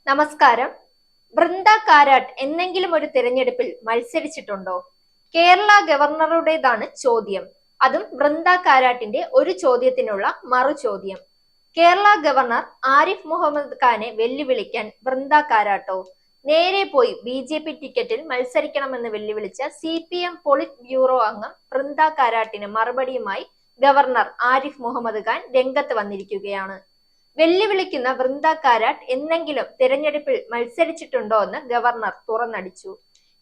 നമസ്കാരം. ബൃന്ദ കാരാട്ട് എന്നെങ്കിലും ഒരു തിരഞ്ഞെടുപ്പിൽ മത്സരിച്ചിട്ടുണ്ടോ? കേരള ഗവർണറുടേതാണ് ചോദ്യം. അതും ബൃന്ദ കാരാട്ടിന്റെ ഒരു ചോദ്യത്തിനുള്ള മറു ചോദ്യം. കേരള ഗവർണർ ആരിഫ് മുഹമ്മദ് ഖാനെ വെല്ലുവിളിക്കാൻ ബൃന്ദ കാരാട്ടോ? നേരെ പോയി BJP ടിക്കറ്റിൽ മത്സരിക്കണമെന്ന് വെല്ലുവിളിച്ച CPM പോളിറ്റ് ബ്യൂറോ അംഗം ബൃന്ദ കാരാട്ടിന് മറുപടിയുമായി ഗവർണർ ആരിഫ് മുഹമ്മദ് ഖാൻ രംഗത്ത് വന്നിരിക്കുകയാണ്. വെല്ലുവിളിക്കുന്ന ബൃന്ദ കാരാട്ട് എന്നെങ്കിലും തിരഞ്ഞെടുപ്പിൽ മത്സരിച്ചിട്ടുണ്ടോ എന്ന് ഗവർണർ തുറന്നടിച്ചു.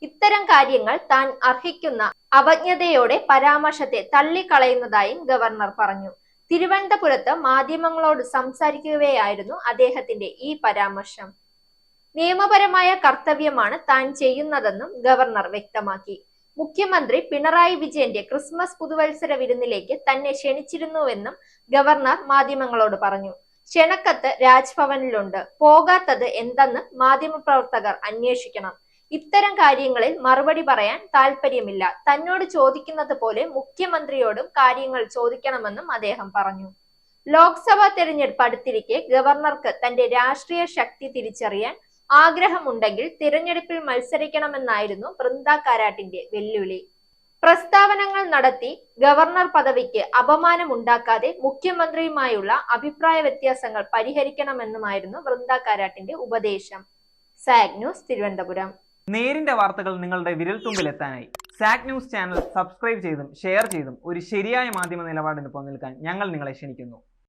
ഇത്തരം കാര്യങ്ങൾ താൻ അർഹിക്കുന്ന അവജ്ഞതയോടെ പരാമർശത്തെ തള്ളിക്കളയുന്നതായും ഗവർണർ പറഞ്ഞു. തിരുവനന്തപുരത്ത് മാധ്യമങ്ങളോട് സംസാരിക്കുകയായിരുന്നു അദ്ദേഹത്തിന്റെ ഈ പരാമർശം. നിയമപരമായ കർത്തവ്യമാണ് താൻ ചെയ്യുന്നതെന്നും ഗവർണർ വ്യക്തമാക്കി. മുഖ്യമന്ത്രി പിണറായി വിജയന്റെ ക്രിസ്മസ് പുതുവത്സര വിരുന്നിലേക്ക് തന്നെ ക്ഷണിച്ചിരുന്നുവെന്നും ഗവർണർ മാധ്യമങ്ങളോട് പറഞ്ഞു. ക്ഷണക്കത്ത് രാജ്ഭവനിലുണ്ട്, പോകാത്തത് എന്തെന്ന് മാധ്യമപ്രവർത്തകർ അന്വേഷിക്കണം. ഇത്തരം കാര്യങ്ങളിൽ മറുപടി പറയാൻ താല്പര്യമില്ല. തന്നോട് ചോദിക്കുന്നത് പോലെ മുഖ്യമന്ത്രിയോടും കാര്യങ്ങൾ ചോദിക്കണമെന്നും അദ്ദേഹം പറഞ്ഞു. ലോക്സഭാ തെരഞ്ഞെടുപ്പ് അടുത്തിരിക്കെ ഗവർണർക്ക് തന്റെ രാഷ്ട്രീയ ശക്തി തിരിച്ചറിയാൻ ആഗ്രഹമുണ്ടെങ്കിൽ തിരഞ്ഞെടുപ്പിൽ മത്സരിക്കണമെന്നായിരുന്നു ബൃന്ദ കാരാട്ടിന്റെ വെല്ലുവിളി. പ്രസ്താവനകൾ നടത്തി ഗവർണർ പദവിക്ക് അപമാനമുണ്ടാക്കാതെ മുഖ്യമന്ത്രിയുമായുള്ള അഭിപ്രായ വ്യത്യാസങ്ങൾ പരിഹരിക്കണമെന്നുമായിരുന്നു ബൃന്ദ കാരാട്ടിന്റെ ഉപദേശം. Zag news, Thiruvananthapuram. നേരിന്റെ വാർത്തകൾ നിങ്ങളുടെ വിരൽത്തുമ്പിലെത്താനായി സാഗ് ന്യൂസ് ചാനൽ സബ്സ്ക്രൈബ് ചെയ്തും ഷെയർ ചെയ്തും ഒരു ശരിയായ മാധ്യമ നിലപാടിന് നിൽക്കാൻ ഞങ്ങൾ നിങ്ങളെ ക്ഷണിക്കുന്നു.